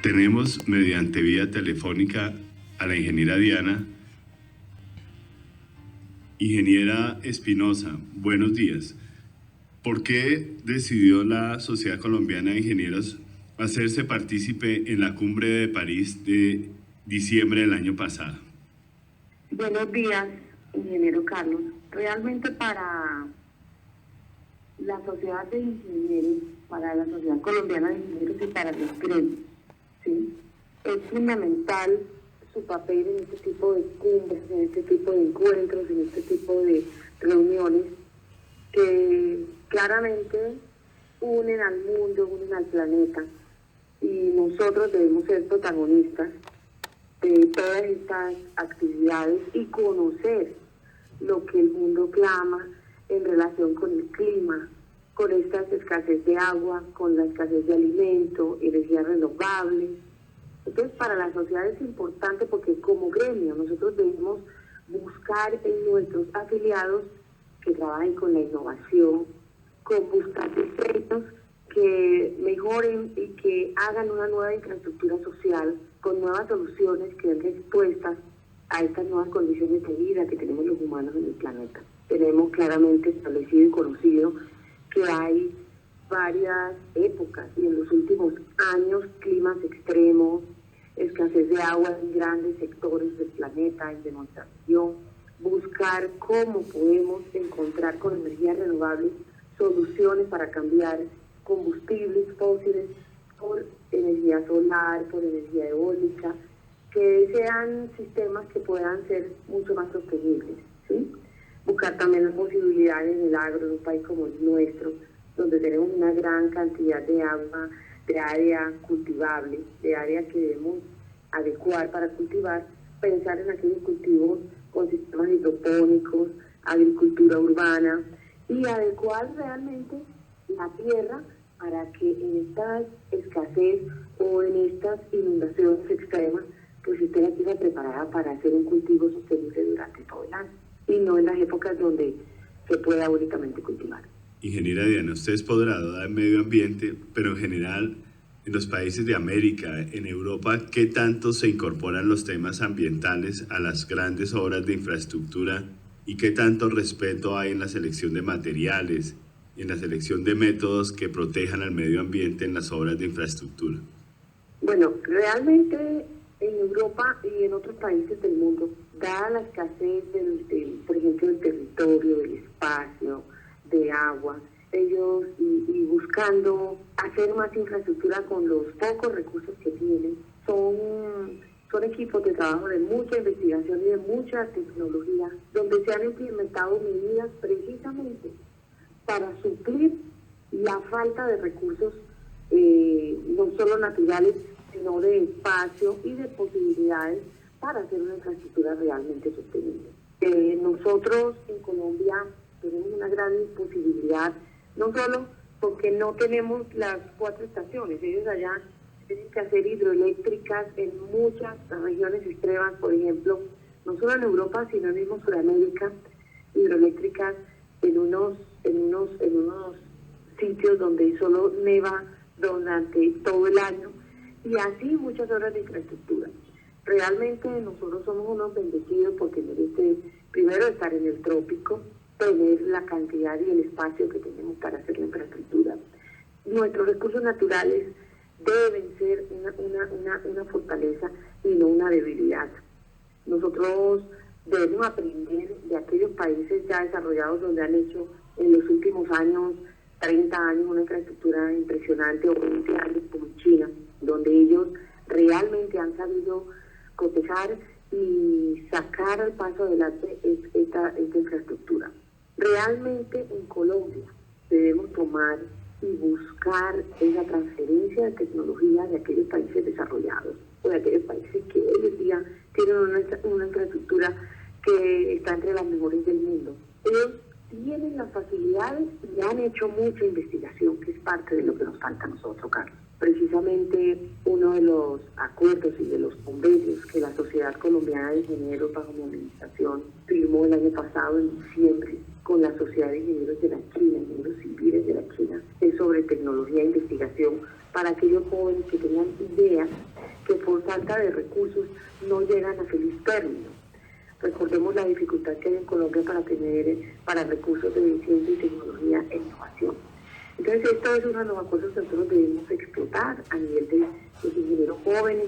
Tenemos mediante vía telefónica a la ingeniera Diana. Ingeniera Espinosa, buenos días. ¿Por qué decidió la Sociedad Colombiana de Ingenieros hacerse partícipe en la Cumbre de París de diciembre del año pasado? Buenos días, ingeniero Carlos. Realmente para la Sociedad de Ingenieros, para la Sociedad Colombiana de Ingenieros y para los gremios, ¿sí?, es fundamental su papel en este tipo de cumbres, en este tipo de encuentros, en este tipo de reuniones que claramente unen al mundo, unen al planeta, y nosotros debemos ser protagonistas de todas estas actividades y conocer lo que el mundo clama en relación con el clima, con esta escasez de agua, con la escasez de alimento, energía renovable. Entonces, para la sociedad es importante porque como gremio nosotros debemos buscar en nuestros afiliados que trabajen con la innovación, con buscar diseños que mejoren y que hagan una nueva infraestructura social con nuevas soluciones que den respuestas a estas nuevas condiciones de vida que tenemos los humanos en el planeta. Tenemos claramente establecido y conocido que hay varias épocas y en los últimos años climas extremos, escasez de agua en grandes sectores del planeta y de nuestra región, buscar cómo podemos encontrar con energías renovables soluciones para cambiar combustibles fósiles por energía solar, por energía eólica, que sean sistemas que puedan ser mucho más sostenibles, ¿sí? Buscar también las posibilidades en el agro, en un país como el nuestro, donde tenemos una gran cantidad de agua, de área cultivable, de área que debemos adecuar para cultivar, pensar en aquellos cultivos con sistemas hidropónicos, agricultura urbana, y adecuar realmente la tierra para que en esta escasez o en estas inundaciones extremas, pues esté la tierra preparada para hacer un cultivo sostenible durante todo el año, y no en las épocas donde se pueda únicamente cultivar. Ingeniera Diana, usted es podradora de medio ambiente, pero en general, en los países de América, en Europa, ¿qué tanto se incorporan los temas ambientales a las grandes obras de infraestructura y qué tanto respeto hay en la selección de materiales y en la selección de métodos que protejan al medio ambiente en las obras de infraestructura? Bueno, realmente en Europa y en otros países del mundo, dada la escasez por ejemplo, del territorio, del espacio, de agua, ellos y buscando hacer más infraestructura con los pocos recursos que tienen, son equipos de trabajo de mucha investigación y de mucha tecnología, donde se han implementado medidas precisamente para suplir la falta de recursos, no solo naturales, sino de espacio y de posibilidades para hacer una infraestructura realmente sostenible. Nosotros en Colombia tenemos una gran posibilidad, no solo porque no tenemos las 4 estaciones, ellos allá tienen que hacer hidroeléctricas en muchas regiones extremas, por ejemplo, no solo en Europa, sino en mismo Sudamérica, hidroeléctricas en unos sitios donde solo neva durante todo el año, y así muchas horas de infraestructura. Realmente nosotros somos unos bendecidos porque merece primero estar en el trópico, tener la cantidad y el espacio que tenemos para hacer la infraestructura. Nuestros recursos naturales deben ser una fortaleza y no una debilidad. Nosotros debemos aprender de aquellos países ya desarrollados donde han hecho en los últimos años, 30 años, una infraestructura impresionante, o 20 años como China, donde ellos realmente han sabido cotejar y sacar al paso adelante esta infraestructura. Realmente en Colombia debemos tomar y buscar esa transferencia de tecnología de aquellos países desarrollados o de aquellos países que hoy en día tienen una infraestructura que está entre las mejores del mundo. Ellos tienen las facilidades y han hecho mucha investigación, que es parte de lo que nos falta a nosotros, Carlos. Precisamente uno de los acuerdos y de los convenios que la Sociedad Colombiana de Ingenieros bajo mi administración firmó el año pasado en diciembre con la Sociedad de Ingenieros de la China, Ingenieros Civiles de la China, es sobre tecnología e investigación para aquellos jóvenes que tengan ideas por falta de recursos no llegan a feliz término. Recordemos la dificultad que hay en Colombia para recursos de ciencia y tecnología e innovación. Entonces, esto es uno de los acuerdos que nosotros debemos explotar a nivel de los ingenieros jóvenes,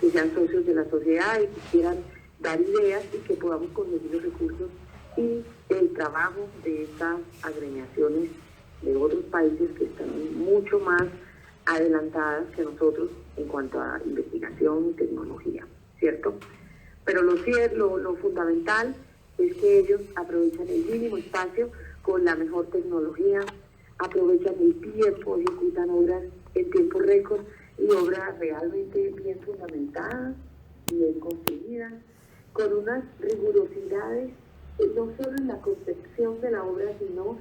que sean socios de la sociedad y que quieran dar ideas y que podamos conseguir los recursos y el trabajo de estas agremiaciones de otros países que están mucho más adelantadas que nosotros en cuanto a investigación y tecnología, ¿cierto? Pero lo fundamental es que ellos aprovechan el mínimo espacio con la mejor tecnología, aprovechan el tiempo, ejecutan obras en tiempo récord y obras realmente bien fundamentadas, bien construidas, con unas rigurosidades, no solo en la concepción de la obra, sino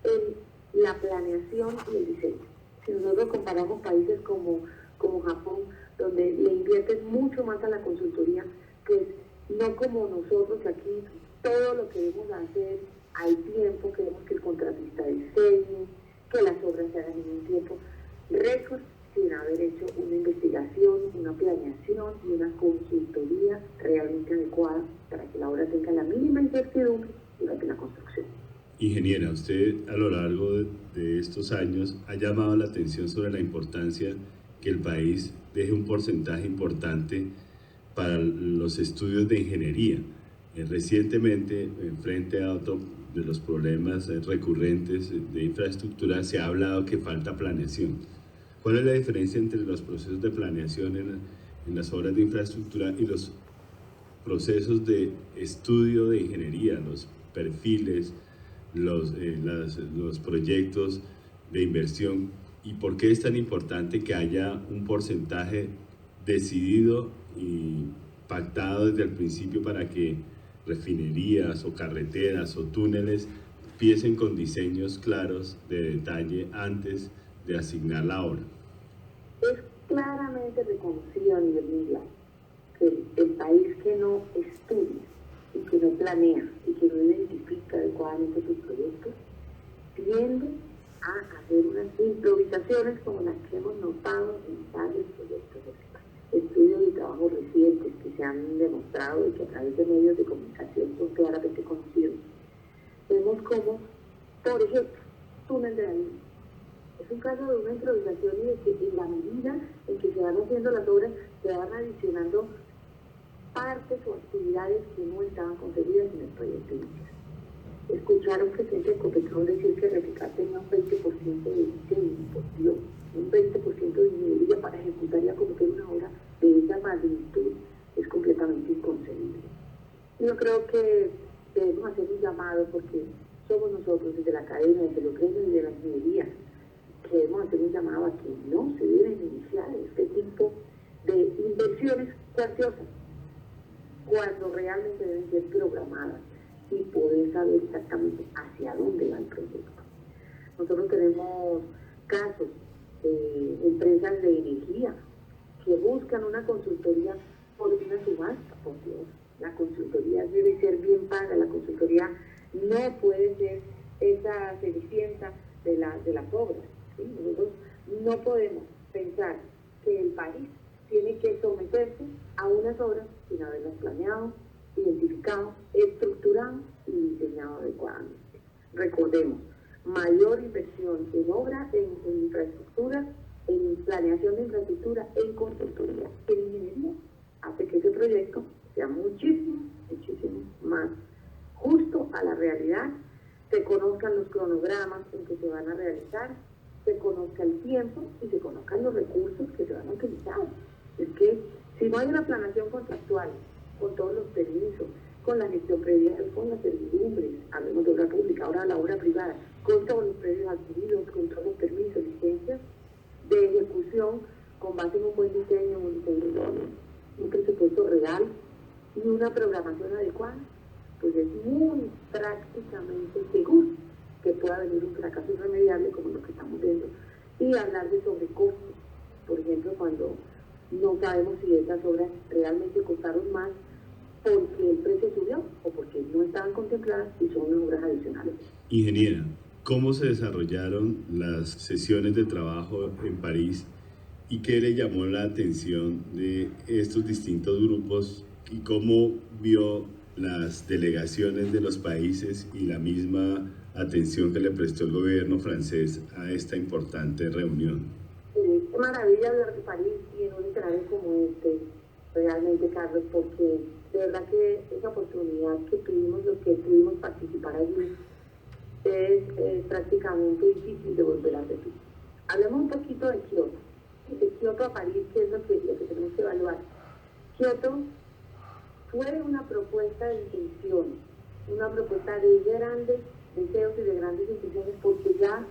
en la planeación y el diseño. Si nosotros comparamos países como Japón, donde le invierten mucho más a la consultoría, pues no como nosotros aquí, todo lo que debemos hacer al tiempo, queremos que el contratista diseñe, que las obras se hagan en un tiempo récord, sin haber hecho una investigación, una planeación y una consultoría realmente adecuada para que la obra tenga la mínima incertidumbre durante la construcción. Ingeniera, usted a lo largo de estos años ha llamado la atención sobre la importancia que el país deje un porcentaje importante para los estudios de ingeniería. Recientemente, frente a otro de los problemas recurrentes de infraestructura, se ha hablado que falta planeación. ¿Cuál es la diferencia entre los procesos de planeación en las obras de infraestructura y los procesos de estudio de ingeniería, los perfiles, los proyectos de inversión? ¿Y por qué es tan importante que haya un porcentaje decidido y pactado desde el principio para que refinerías o carreteras o túneles empiecen con diseños claros de detalle antes de asignar la obra? Es claramente reconocido a nivel mundial que el país que no estudia y que no planea y que no identifica adecuadamente sus proyectos tiende a hacer unas improvisaciones como las que hemos notado en varios proyectos de este país. Estudios y trabajos recientes que se han demostrado y que a través de medios de comunicación son claramente conocidos. Vemos como, por ejemplo, túnel de la línea. Es un caso de una improvisación y de que en la medida en que se van haciendo las obras se van adicionando partes o actividades que no estaban concebidas en el proyecto inicial. Escucharon que presidente de Ecopetrol decir que Reficar tenía un 20% de diseño, un 20% de ingeniería para ejecutar y acometer una obra de esa magnitud es completamente inconcebible. Yo creo que debemos hacer un llamado porque somos nosotros desde la academia, desde los gremios y de la ingeniería, que debemos hacer un llamado a que no se deben iniciar este tipo de inversiones cuantiosas cuando realmente deben ser programadas y poder saber exactamente hacia dónde va el proyecto. Nosotros tenemos casos de empresas de energía que buscan una consultoría por una subasta, por Dios. La consultoría debe ser bien paga, la consultoría no puede ser esa cenicienta de las obras. ¿Sí? Nosotros no podemos pensar que el país tiene que someterse a unas obras sin haberlas planeado, identificado, estructurado y diseñado adecuadamente. Recordemos, mayor inversión en obra, en infraestructura, en planeación de infraestructura, en constructoría, en ingeniería, hace que ese proyecto sea muchísimo más justo a la realidad, se conozcan los cronogramas en que se van a realizar, se conozca el tiempo y se conozcan los recursos que se van a utilizar. Es que si no hay una planeación contractual, con todos los permisos, con la gestión predial, con las servidumbres, hablemos de obra pública, ahora la obra privada, con todos los predios adquiridos, con todos los permisos, licencias de ejecución, con base en un buen diseño, un presupuesto real y una programación adecuada, pues es muy prácticamente seguro que pueda venir un fracaso irremediable como lo que estamos viendo. Y hablar de sobrecostos, por ejemplo, cuando no sabemos si estas obras realmente costaron más porque el precio subió o porque no estaban contempladas y son obras adicionales. Ingeniera, ¿cómo se desarrollaron las sesiones de trabajo en París ¿Y qué le llamó la atención de estos distintos grupos y cómo vio las delegaciones de los países y la misma atención que le prestó el gobierno francés a esta importante reunión? Qué maravilla hablar de París y en un escenario como este, realmente, Carlos, porque de verdad que esa oportunidad que tuvimos, los que pudimos participar allí, es prácticamente difícil de volver a repetir. Hablemos un poquito de Kioto. De Kioto a París, ¿qué es lo que tenemos que evaluar? Kioto fue una propuesta de intenciones, una propuesta de grandes deseos y de grandes intenciones, porque ya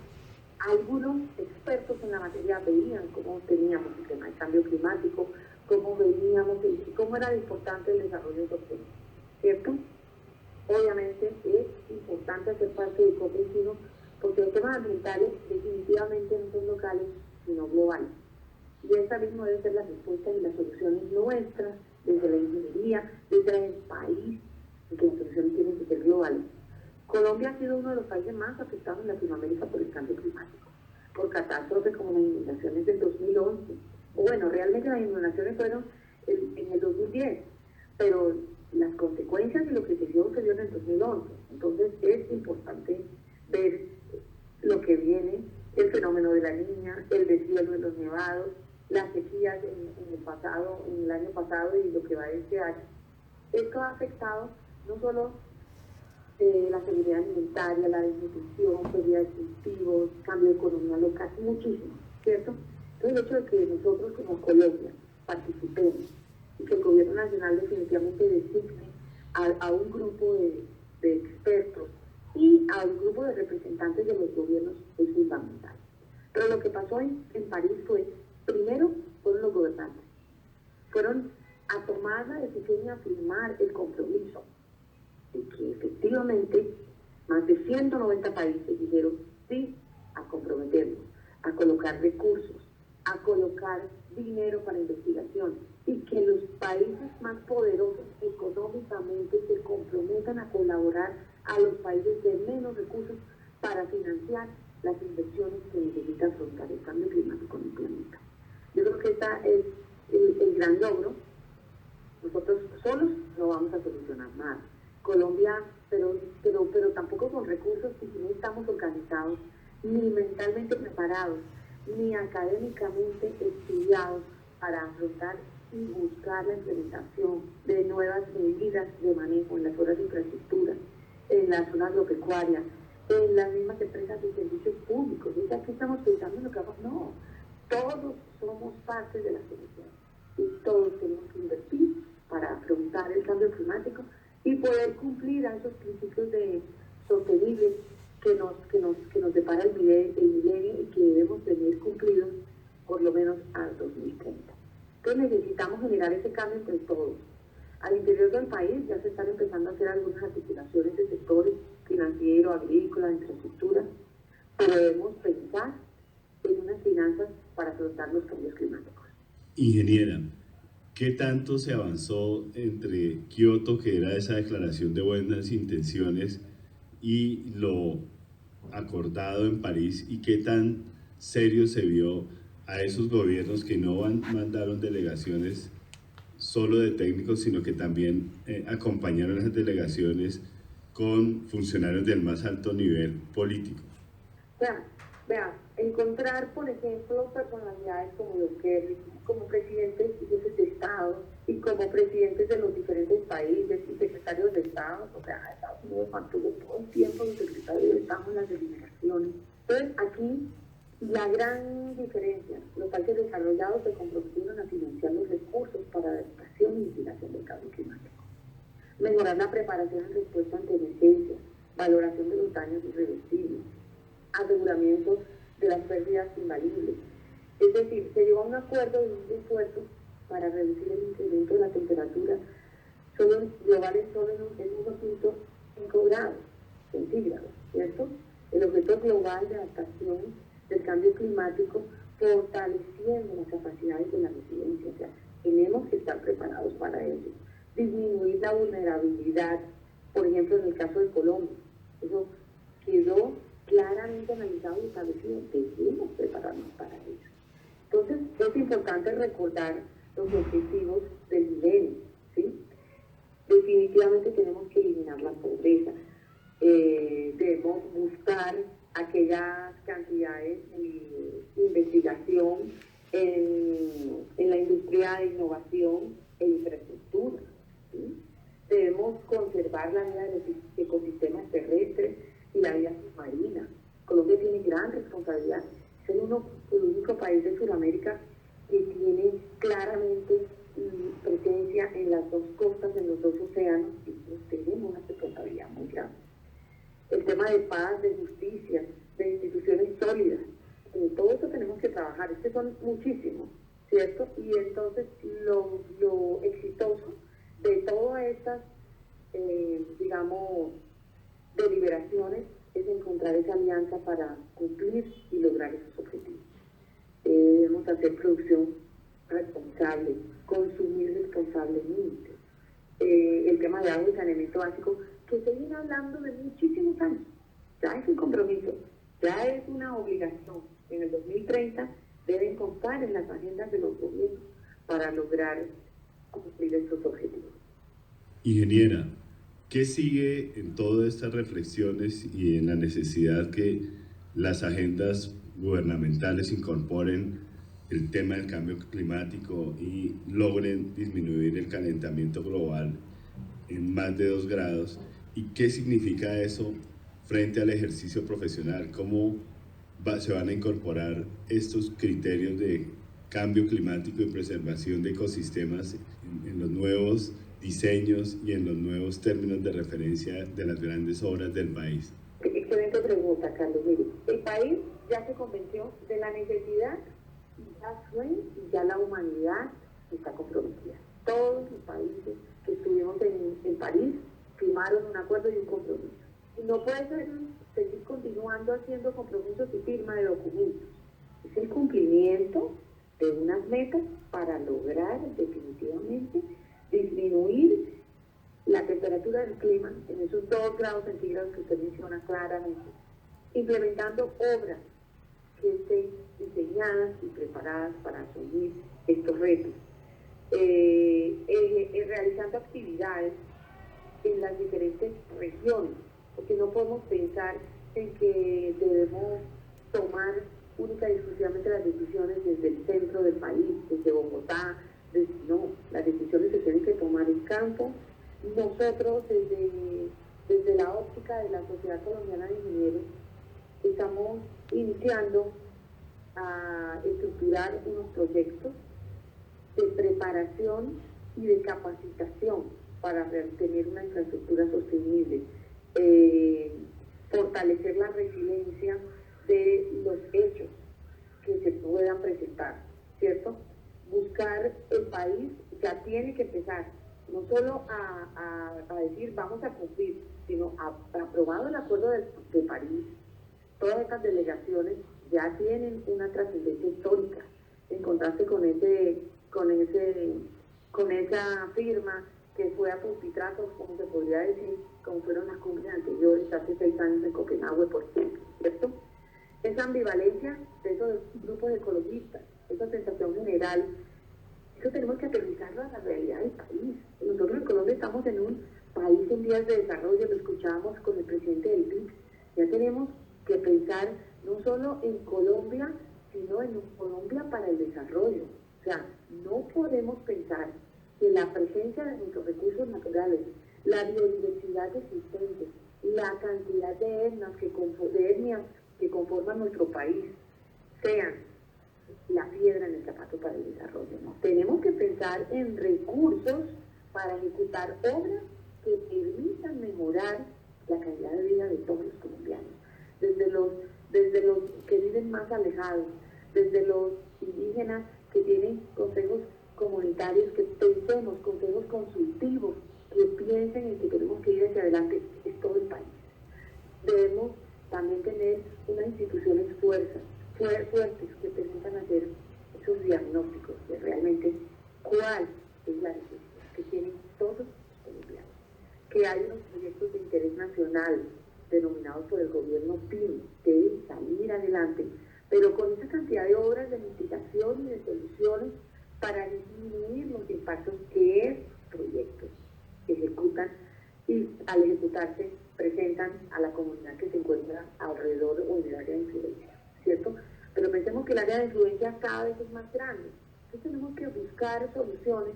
algunos expertos en la materia veían cómo teníamos el tema del cambio climático, cómo veíamos, cómo era importante el desarrollo sostenible, ¿cierto? Obviamente es importante hacer parte del COP21 porque los temas ambientales definitivamente no son locales, sino globales. Y esta misma debe ser la respuesta y las soluciones nuestras, desde la ingeniería, desde el país, porque las soluciones tienen que ser globales. Colombia ha sido uno de los países más afectados en Latinoamérica por el cambio climático, por catástrofes como las inundaciones del 2011. O bueno, realmente las inundaciones fueron en el 2010, pero las consecuencias de lo que se dio en el 2011. Entonces es importante ver lo que viene, el fenómeno de la niña, el deshielo de los nevados, las sequías en el año pasado y lo que va de este año. Esto ha afectado no solo la seguridad alimentaria, la desnutrición, pérdida de cultivos, cambio de economía local, muchísimo, ¿cierto? Entonces el hecho de que nosotros como Colombia participemos y que el gobierno nacional definitivamente designe a un grupo de expertos y a un grupo de representantes de los gobiernos es fundamental. Pero lo que pasó en París fue, primero, fueron los gobernantes. Fueron a tomar la decisión y a firmar el compromiso de que efectivamente más de 190 países dijeron sí a comprometernos, a colocar recursos, a colocar dinero para investigación y que los países más poderosos económicamente se comprometan a colaborar a los países de menos recursos para financiar las inversiones que necesita afrontar el cambio climático en el planeta. Yo creo que este es el gran logro. Nosotros solos no vamos a solucionar nada. Colombia, pero tampoco con recursos, y si no estamos organizados, ni mentalmente preparados, ni académicamente estudiados para afrontar y buscar la implementación de nuevas medidas de manejo en las zonas de infraestructura, en las zonas agropecuarias, en las mismas empresas de servicios públicos. Y aquí estamos pensando en lo que vamos. No, todos somos parte de la solución y todos tenemos que invertir para afrontar el cambio climático y poder cumplir a esos principios de sostenibles que nos depara el milenio y que debemos tener cumplidos por lo menos al 2030. Entonces necesitamos generar ese cambio entre todos. Al interior del país ya se están empezando a hacer algunas articulaciones de sectores financiero, agrícola, de infraestructura. Podemos pensar en unas finanzas para afrontar los cambios climáticos. Ingeniera, ¿qué tanto se avanzó entre Kioto, que era esa declaración de buenas intenciones, y lo acordado en París, y qué tan serio se vio a esos gobiernos que no mandaron delegaciones solo de técnicos, sino que también acompañaron a esas delegaciones con funcionarios del más alto nivel político? Vea, encontrar, por ejemplo, personalidades como los Kerry, como presidentes y jefes de Estado, y como presidentes de los diferentes países y secretarios de Estado, o sea, Estados Unidos mantuvo todo el tiempo los secretarios de Estado en las delegaciones. Entonces, aquí la gran diferencia, los países desarrollados se comprometieron a financiar los recursos para adaptación y mitigación del cambio climático, mejorar la preparación en respuesta ante emergencias, valoración de los daños irreversibles, aseguramiento de las pérdidas invalibles. Es decir, se llegó a un acuerdo de un esfuerzo para reducir el incremento de la temperatura global solo en 1.5 grados centígrados, ¿cierto? El objeto global de adaptación del cambio climático, fortaleciendo las capacidades de la resiliencia. O sea, tenemos que estar preparados para ello. Disminuir la vulnerabilidad, por ejemplo, en el caso de Colombia. Eso quedó claramente analizado y establecido. Debemos prepararnos para ello. Entonces, es importante recordar los objetivos del milenio, ¿sí? Definitivamente tenemos que eliminar la pobreza. Debemos buscar aquellas cantidades de investigación en la industria de innovación e infraestructura, ¿sí? Debemos conservar la vida de los ecosistemas terrestres y la vida submarina. Colombia tiene gran responsabilidad. Es el único país de Sudamérica que tiene claramente presencia en las dos costas, en los dos océanos, y tenemos una responsabilidad muy grande. El tema de paz, de justicia, de instituciones sólidas, todo eso tenemos que trabajar. Estos son muchísimos, ¿cierto? Y entonces lo exitoso de todas estas, digamos, deliberaciones es encontrar esa alianza para cumplir y lograr esos objetivos. Debemos hacer producción responsable, consumir responsablemente. El tema de agua y saneamiento básico, que se viene hablando de muchísimos años. Ya es un compromiso, ya es una obligación. En el 2030 deben constar en las agendas de los gobiernos para lograr cumplir estos objetivos. Ingeniera, ¿qué sigue en todas estas reflexiones y en la necesidad que las agendas gubernamentales incorporen el tema del cambio climático y logren disminuir el calentamiento global en más de 2 grados? ¿Y qué significa eso frente al ejercicio profesional? ¿Cómo se van a incorporar estos criterios de cambio climático y preservación de ecosistemas en los nuevos diseños y en los nuevos términos de referencia de las grandes obras del país? Excelente pregunta, Carlos. Mire, el país ya se convenció de la necesidad y ya la humanidad está comprometida. Todos los países que estuvimos en París firmaron un acuerdo y un compromiso. Y no puede ser seguir continuando haciendo compromisos y firma de documentos. Es el cumplimiento de unas metas para lograr definitivamente disminuir la temperatura del clima en esos 2 grados centígrados que usted menciona claramente, implementando obras que estén diseñadas y preparadas para asumir estos retos, realizando actividades en las diferentes regiones, porque no podemos pensar en que debemos tomar única y exclusivamente las decisiones desde el centro del país, desde Bogotá. No, las decisiones se tienen que tomar en campo. Nosotros desde la óptica de la Sociedad Colombiana de Ingenieros estamos iniciando a estructurar unos proyectos de preparación y de capacitación para tener una infraestructura sostenible, fortalecer la resiliencia de los hechos que se puedan presentar, ¿cierto? Buscar el país ya tiene que empezar, no solo a decir vamos a cumplir, sino aprobado el acuerdo de París, todas estas delegaciones ya tienen una trascendencia histórica, en contraste con esa firma que fue a pulpitrazos, como se podría decir, como fueron las cumbres anteriores hace 6 años en Copenhague, por ejemplo, ¿cierto? Esa ambivalencia de esos grupos ecologistas, esa sensación general, eso tenemos que aterrizarlo a la realidad del país. Nosotros en Colombia estamos en un país en vías de desarrollo, lo escuchábamos con el presidente del PIB, ya tenemos que pensar no solo en Colombia, sino en Colombia para el desarrollo. O sea, no podemos pensar que la presencia de nuestros recursos naturales, la biodiversidad existente, la cantidad de etnias que conforman nuestro país, sean la piedra en el zapato para el desarrollo, ¿no? Tenemos que pensar en recursos para ejecutar obras que permitan mejorar la calidad de vida de todos los colombianos, desde los que viven más alejados, desde los indígenas que tienen consejos comunitarios, que pensemos, consejos consultivos, que piensen en que tenemos que ir hacia adelante, es todo el país. Debemos también tener unas instituciones fuertes que permitan hacer esos diagnósticos de realmente cuál es la necesidad que tienen todos los colombianos. Que hay unos proyectos de interés nacional denominados por el gobierno PIN, deben salir adelante pero con esa cantidad de obras de mitigación y de soluciones para disminuir los impactos que estos proyectos ejecutan y al ejecutarse presentan a la comunidad que se encuentra alrededor o en el área de influencia, ¿cierto? Pero pensemos que el área de influencia cada vez es más grande, entonces tenemos que buscar soluciones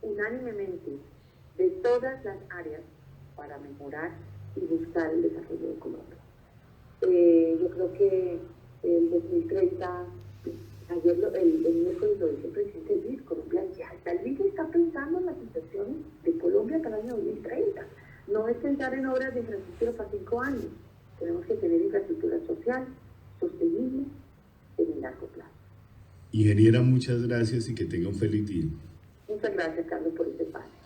unánimemente de todas las áreas para mejorar y buscar el desarrollo económico. Yo creo que el 2030, ayer el miércoles lo dice el presidente del BID, Colombia ya está, el BID está pensando en las inversiones de Colombia para el año 2030. No es pensar en obras de infraestructura para 5 años, tenemos que tener infraestructura social, sostenible, en el largo plazo. Ingeniera, muchas gracias y que tenga un feliz día. Muchas gracias, Carlos, por este espacio.